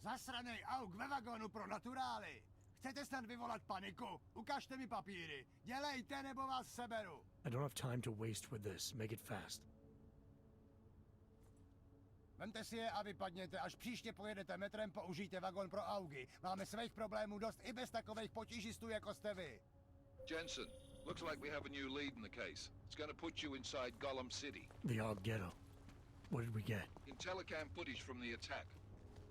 Zasranej auk ve vagonu pro naturály. Chcete snad vyvolat paniku? Ukažte mi papíry. Dělejte, nebo vás seberu. I don't have time to waste with this. Make it fast. Vemte si je a vypadněte. Až příště pojedete metrem, použijte vagon pro augy. Máme svých problémů dost i bez takových potížistů, jako jste vy. Jensen, looks like we have a new lead in the case. It's gonna put you inside Gollum City. The Og Ghetto. What did we get? Intellicam footage from the attack.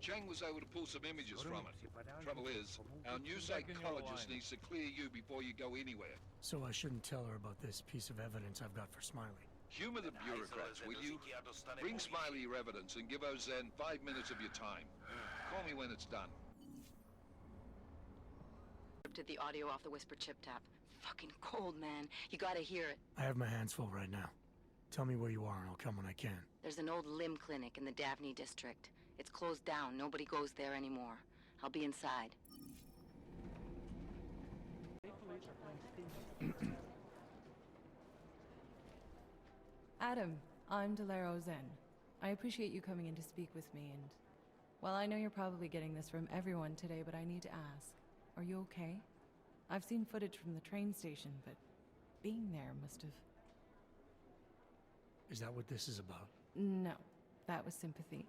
Cheng was able to pull some images from it. Trouble is, our new psychologist needs to clear you before you go anywhere. So I shouldn't tell her about this piece of evidence I've got for Smiley. Humor the bureaucrats, will you? Bring Smiley your evidence and give Ozen 5 minutes of your time. Call me when it's done. Did the audio off the whisper chip tap. Fucking cold, man. You gotta hear it. I have my hands full right now. Tell me where you are and I'll come when I can. There's an old limb clinic in the Davney district. It's closed down. Nobody goes there anymore. I'll be inside. Adam, I'm Delaro Zen. I appreciate you coming in to speak with me, and... well, I know you're probably getting this from everyone today, but I need to ask. Are you okay? I've seen footage from the train station, but being there must have... Is that what this is about? No, that was sympathy.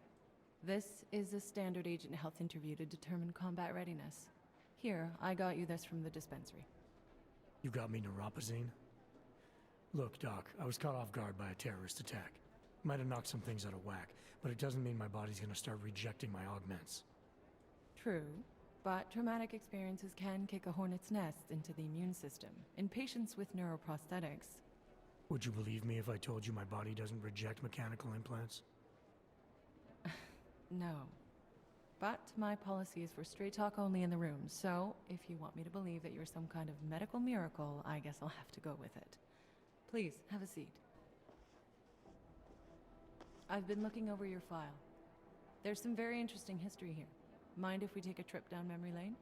This is a standard agent health interview to determine combat readiness. Here, I got you this from the dispensary. You got me neuropazine? Look, Doc, I was caught off guard by a terrorist attack. Might have knocked some things out of whack, but it doesn't mean my body's gonna start rejecting my augments. True, but traumatic experiences can kick a hornet's nest into the immune system. In patients with neuroprosthetics... Would you believe me if I told you my body doesn't reject mechanical implants? No. But my policy is for straight talk only in the room, so if you want me to believe that you're some kind of medical miracle, I guess I'll have to go with it. Please, have a seat. I've been looking over your file. There's some very interesting history here. Mind if we take a trip down memory lane?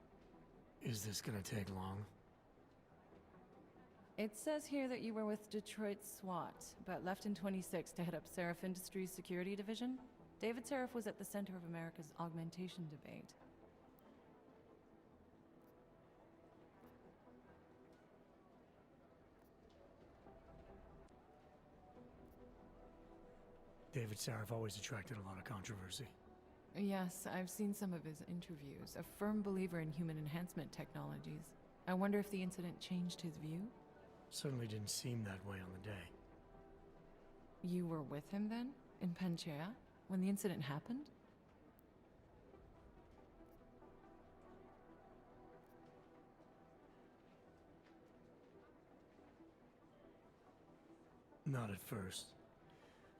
Is this gonna take long? It says here that you were with Detroit SWAT, but left in 26 to head up Seraph Industries' security division. David Seraph was at the center of America's augmentation debate. David Seraph always attracted a lot of controversy. Yes, I've seen some of his interviews. A firm believer in human enhancement technologies. I wonder if the incident changed his view? Certainly didn't seem that way on the day. You were with him then? In Panchea? When the incident happened? Not at first.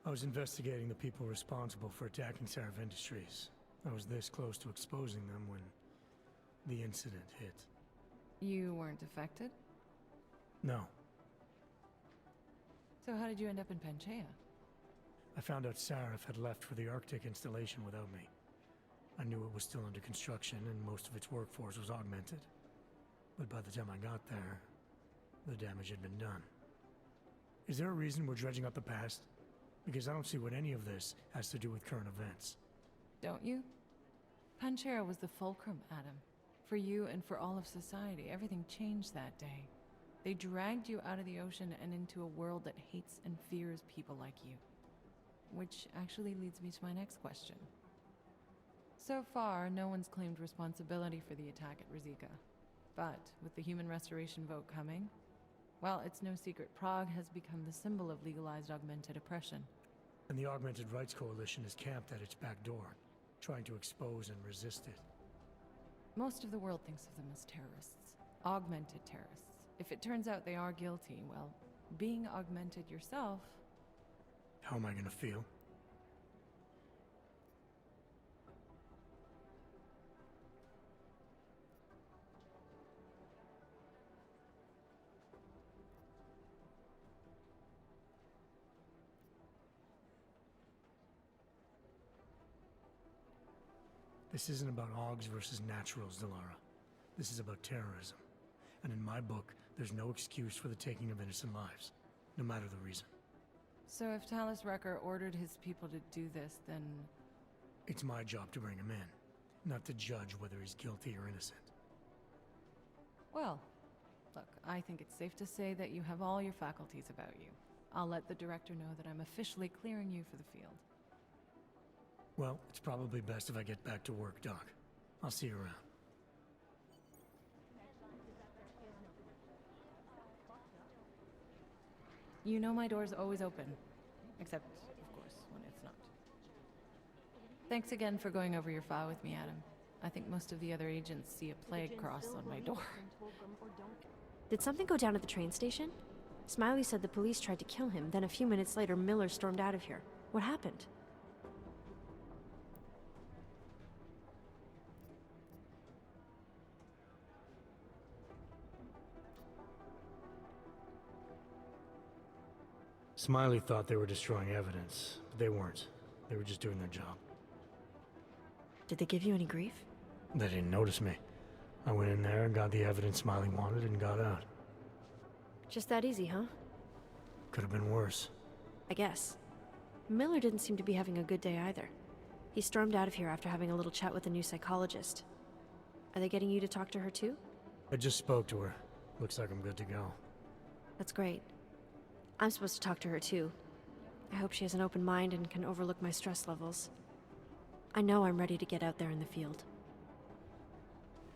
I was investigating the people responsible for attacking Seraph Industries. I was this close to exposing them when the incident hit. You weren't affected? No. So how did you end up in Panchea? I found out Seraph had left for the Arctic installation without me. I knew it was still under construction and most of its workforce was augmented. But by the time I got there, the damage had been done. Is there a reason we're dredging up the past? Because I don't see what any of this has to do with current events. Don't you? Panchea was the fulcrum, Adam. For you and for all of society, everything changed that day. They dragged you out of the ocean and into a world that hates and fears people like you. Which actually leads me to my next question. So far, no one's claimed responsibility for the attack at Rizika. But with the human restoration vote coming, well, it's no secret Prague has become the symbol of legalized augmented oppression. And the Augmented Rights Coalition is camped at its back door, trying to expose and resist it. Most of the world thinks of them as terrorists. Augmented terrorists. If it turns out they are guilty, well, being augmented yourself... How am I gonna feel? This isn't about Augs versus Naturals, Delara. This is about terrorism. And in my book, there's no excuse for the taking of innocent lives, no matter the reason. So if Talus Wrecker ordered his people to do this, then... It's my job to bring him in. not to judge whether he's guilty or innocent. Well, look, I think it's safe to say that you have all your faculties about you. I'll let the director know that I'm officially clearing you for the field. Well, it's probably best if I get back to work, Doc. I'll see you around. You know my door's always open. Except, of course, when it's not. Thanks again for going over your file with me, Adam. I think most of the other agents see a plague cross on my door. Did something go down at the train station? Smiley said the police tried to kill him, then a few minutes later Miller stormed out of here. What happened? Smiley thought they were destroying evidence, but they weren't. They were just doing their job. Did they give you any grief? They didn't notice me. I went in there, got the evidence Smiley wanted, and got out. Just that easy, huh? Could have been worse. I guess. Miller didn't seem to be having a good day either. He stormed out of here after having a little chat with the new psychologist. Are they getting you to talk to her too? I just spoke to her. Looks like I'm good to go. That's great. I'm supposed to talk to her too. I hope she has an open mind and can overlook my stress levels. I know I'm ready to get out there in the field.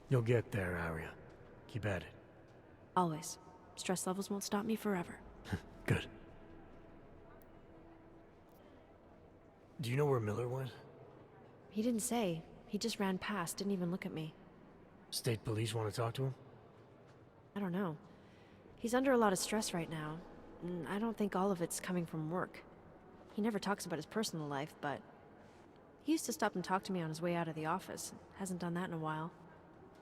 You'll get there, Arya. Keep at it. Always. Stress levels won't stop me forever. Good. Do you know where Miller went? He didn't say. He just ran past, didn't even look at me. State police want to talk to him? I don't know. He's under a lot of stress right now, and I don't think all of it's coming from work. He never talks about his personal life, but he used to stop and talk to me on his way out of the office. Hasn't done that in a while.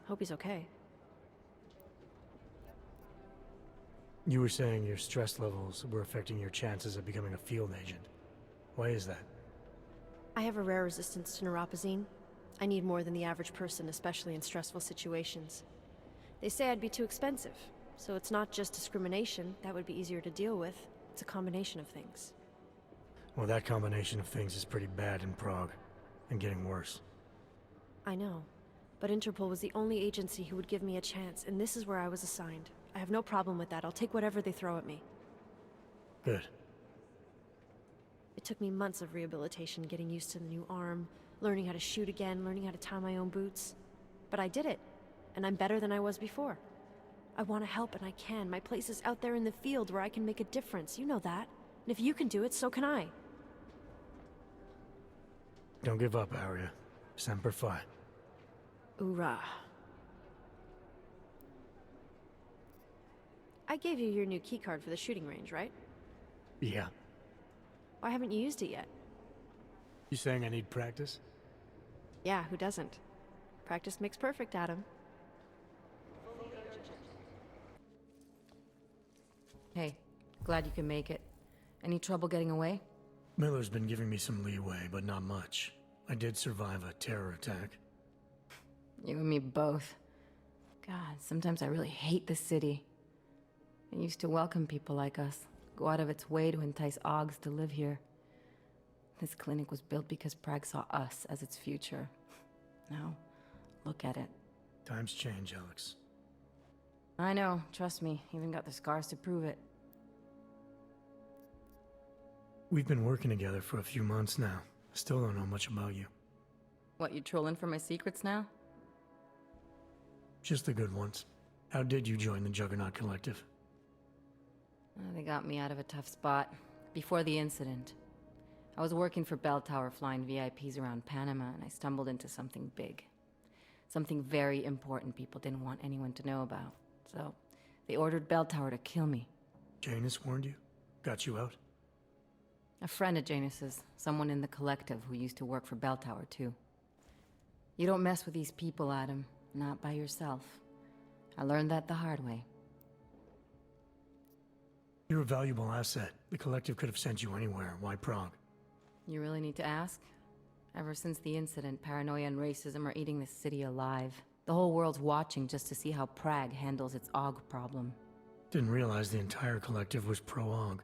Hope he's okay. You were saying your stress levels were affecting your chances of becoming a field agent. Why is that? I have a rare resistance to neuropozyne. I need more than the average person, especially in stressful situations. They say I'd be too expensive, so it's not just discrimination. That would be easier to deal with. It's a combination of things. Well, that combination of things is pretty bad in Prague, and getting worse. I know, but Interpol was the only agency who would give me a chance, and this is where I was assigned. I have no problem with that. I'll take whatever they throw at me. Good. It took me months of rehabilitation, getting used to the new arm, learning how to shoot again, learning how to tie my own boots. But I did it, and I'm better than I was before. I want to help, and I can. My place is out there in the field where I can make a difference. You know that. And if you can do it, so can I. Don't give up, Arya. Semper Fi. Hoorah. I gave you your new keycard for the shooting range, right? Yeah. Why haven't you used it yet? You saying I need practice? Yeah, who doesn't? Practice makes perfect, Adam. Hey, glad you can make it. Any trouble getting away? Miller's been giving me some leeway, but not much. I did survive a terror attack. You and me both. God, sometimes I really hate this city. It used to welcome people like us, go out of its way to entice Augs to live here. This clinic was built because Prague saw us as its future. Now, look at it. Times change, Alex. I know, trust me, even got the scars to prove it. We've been working together for a few months now. Still don't know much about you. What, you trolling for my secrets now? Just the good ones. How did you join the Juggernaut Collective? They got me out of a tough spot. Before the incident. I was working for Bell Tower flying VIPs around Panama, and I stumbled into something big. Something very important people didn't want anyone to know about. So, they ordered Bell Tower to kill me. Janus warned you? Got you out? A friend of Janus's, someone in the collective who used to work for Bell Tower too. You don't mess with these people, Adam. Not by yourself. I learned that the hard way. You're a valuable asset. The collective could have sent you anywhere. Why Prague? You really need to ask? Ever since the incident, paranoia and racism are eating this city alive. The whole world's watching just to see how Prague handles its AUG problem. Didn't realize the entire collective was pro-AUG.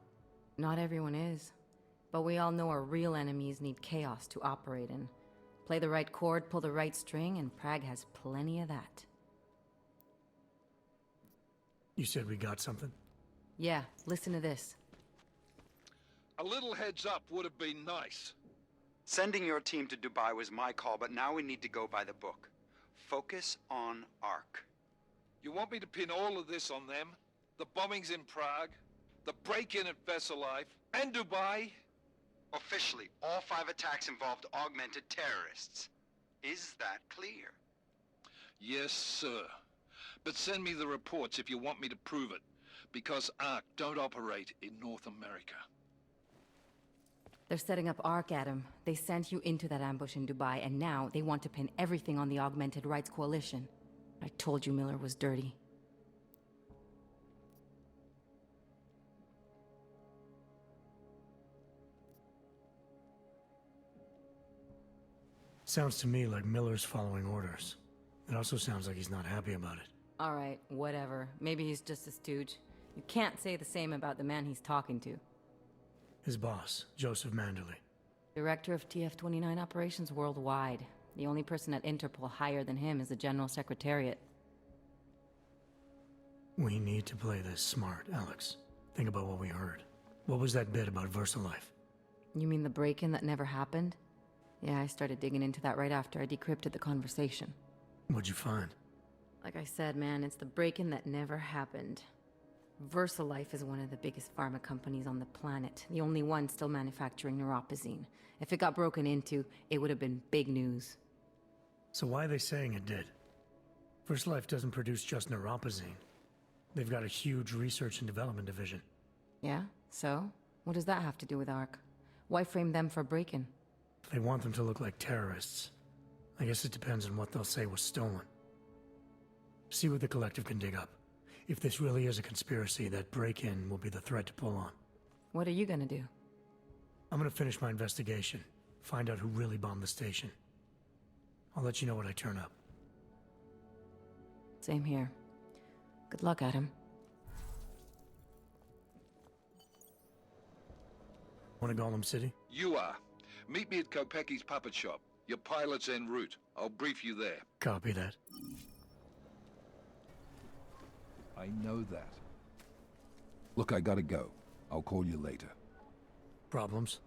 Not everyone is. But we all know our real enemies need chaos to operate in. Play the right chord, pull the right string, and Prague has plenty of that. You said we got something? Yeah, listen to this. A little heads up would have been nice. Sending your team to Dubai was my call, but now we need to go by the book. Focus on Ark. You want me to pin all of this on them? The bombings in Prague, the break-in at Vessel Life, and Dubai? Officially, all 5 attacks involved augmented terrorists. Is that clear? Yes, sir. But send me the reports if you want me to prove it, because Ark don't operate in North America. They're setting up Ark, Adam. They sent you into that ambush in Dubai, and now they want to pin everything on the Augmented Rights Coalition. I told you Miller was dirty. Sounds to me like Miller's following orders. It also sounds like he's not happy about it. All right, whatever. Maybe he's just a stooge. You can't say the same about the man he's talking to. His boss, Joseph Manderley. Director of TF-29 operations worldwide. The only person at Interpol higher than him is the General Secretariat. We need to play this smart, Alex. Think about what we heard. What was that bit about VersaLife? You mean the break-in that never happened? Yeah, I started digging into that right after I decrypted the conversation. What'd you find? Like I said, man, it's the break-in that never happened. VersaLife is one of the biggest pharma companies on the planet, the only one still manufacturing neuropozyne. If it got broken into, it would have been big news. So why are they saying it did? VersaLife doesn't produce just neuropozyne. They've got a huge research and development division. Yeah? So? What does that have to do with ARC? Why frame them for break-in? They want them to look like terrorists. I guess it depends on what they'll say was stolen. See what the collective can dig up. If this really is a conspiracy, that break-in will be the thread to pull on. What are you gonna do? I'm gonna finish my investigation, find out who really bombed the station. I'll let you know when I turn up. Same here. Good luck, Adam. Wanna Golem City? You are. Meet me at Kopecki's puppet shop. Your pilot's en route. I'll brief you there. Copy that. I know that. Look, I gotta go. I'll call you later. Problems?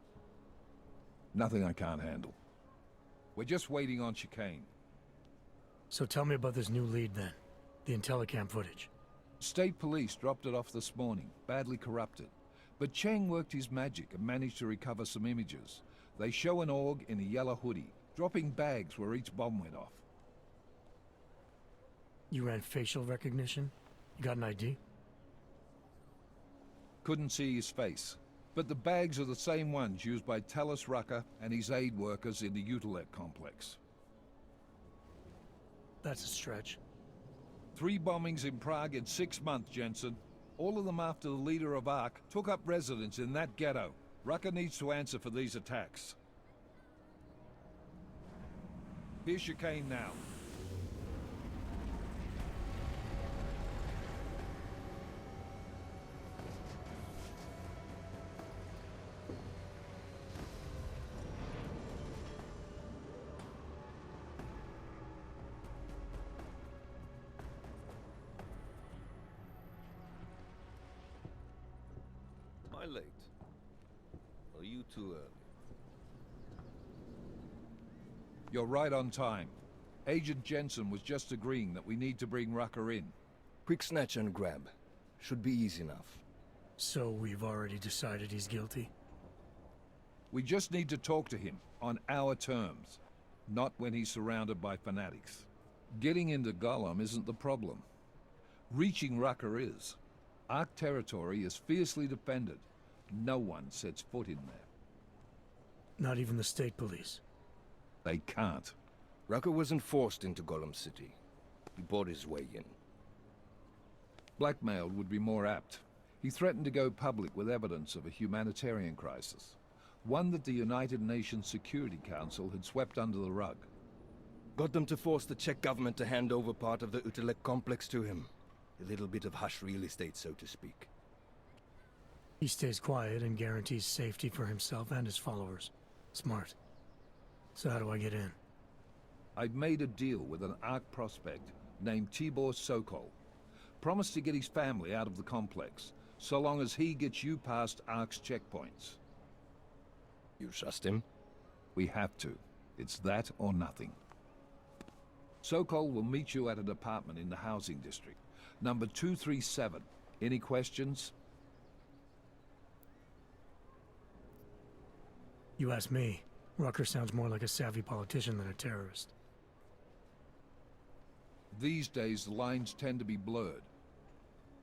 Nothing I can't handle. We're just waiting on chicane. So tell me about this new lead then. The Intellicam footage. State police dropped it off this morning, badly corrupted. But Cheng worked his magic and managed to recover some images. They show an org in a yellow hoodie, dropping bags where each bomb went off. You ran facial recognition? You got an ID? Couldn't see his face. But the bags are the same ones used by Talos Rucker and his aid workers in the Utilec complex. That's a stretch. 3 bombings in Prague in 6 months, Jensen. All of them after the leader of ARC took up residence in that ghetto. Rucker needs to answer for these attacks. Here's chicane now. Am I late? Are you too early? You're right on time. Agent Jensen was just agreeing that we need to bring Rucker in. Quick snatch and grab. Should be easy enough. So we've already decided he's guilty? We just need to talk to him on our terms, not when he's surrounded by fanatics. Getting into Golem isn't the problem. Reaching Rucker is. Ark territory is fiercely defended. No one sets foot in there. Not even the state police? They can't. Rucker wasn't forced into Golem City. He bought his way in. Blackmailed would be more apt. He threatened to go public with evidence of a humanitarian crisis, one that the United Nations Security Council had swept under the rug. Got them to force the Czech government to hand over part of the Utilec complex to him. A little bit of hush real estate, so to speak. He stays quiet and guarantees safety for himself and his followers. Smart. So how do I get in? I've made a deal with an ARC prospect named Tibor Sokol. Promised to get his family out of the complex, so long as he gets you past ARC's checkpoints. You trust him? We have to. It's that or nothing. Sokol will meet you at an apartment in the housing district. Number 237. Any questions? You ask me. Rucker sounds more like a savvy politician than a terrorist. These days, the lines tend to be blurred.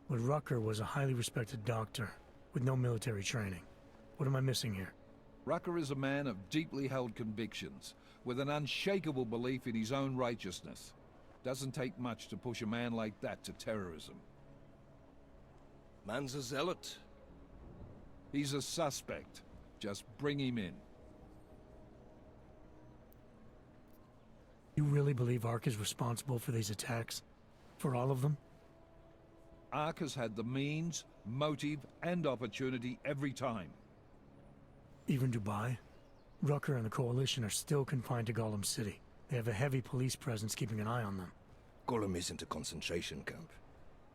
But Rucker was a highly respected doctor, with no military training. What am I missing here? Rucker is a man of deeply held convictions, with an unshakable belief in his own righteousness. Doesn't take much to push a man like that to terrorism. Man's a zealot. He's a suspect. Just bring him in. You really believe ARC is responsible for these attacks? For all of them? ARC has had the means, motive, and opportunity every time. Even Dubai? Rucker and the Coalition are still confined to Gollum City. They have a heavy police presence keeping an eye on them. Gollum isn't a concentration camp.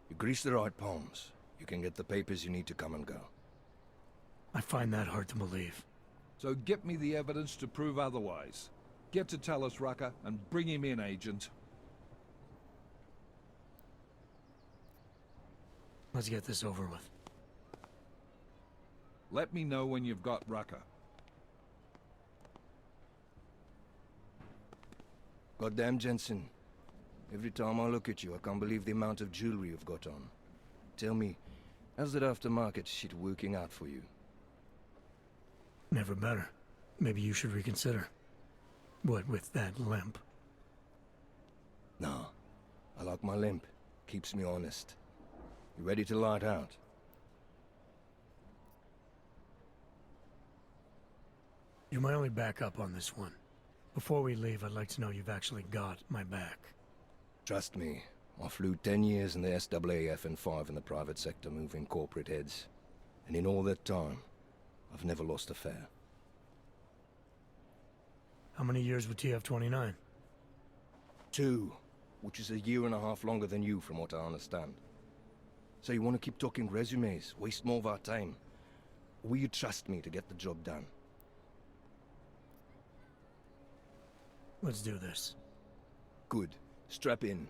You grease the right palms, you can get the papers you need to come and go. I find that hard to believe. So get me the evidence to prove otherwise. Get to tell us, Rucker, and bring him in, Agent. Let's get this over with. Let me know when you've got Rucker. Goddamn, Jensen. Every time I look at you, I can't believe the amount of jewelry you've got on. Tell me, how's that aftermarket shit working out for you? Never better. Maybe you should reconsider. What with that limp? Nah, I like my limp. Keeps me honest. You ready to light out? You're my only backup on this one. Before we leave, I'd like to know you've actually got my back. Trust me, I flew 10 years in the SAAF and 5 in the private sector moving corporate heads. And in all that time, I've never lost a fare. How many years with TF-29? 2, which is a year and a half longer than you from what I understand. So you want to keep talking resumes, waste more of our time? Or will you trust me to get the job done? Let's do this. Good. Strap in.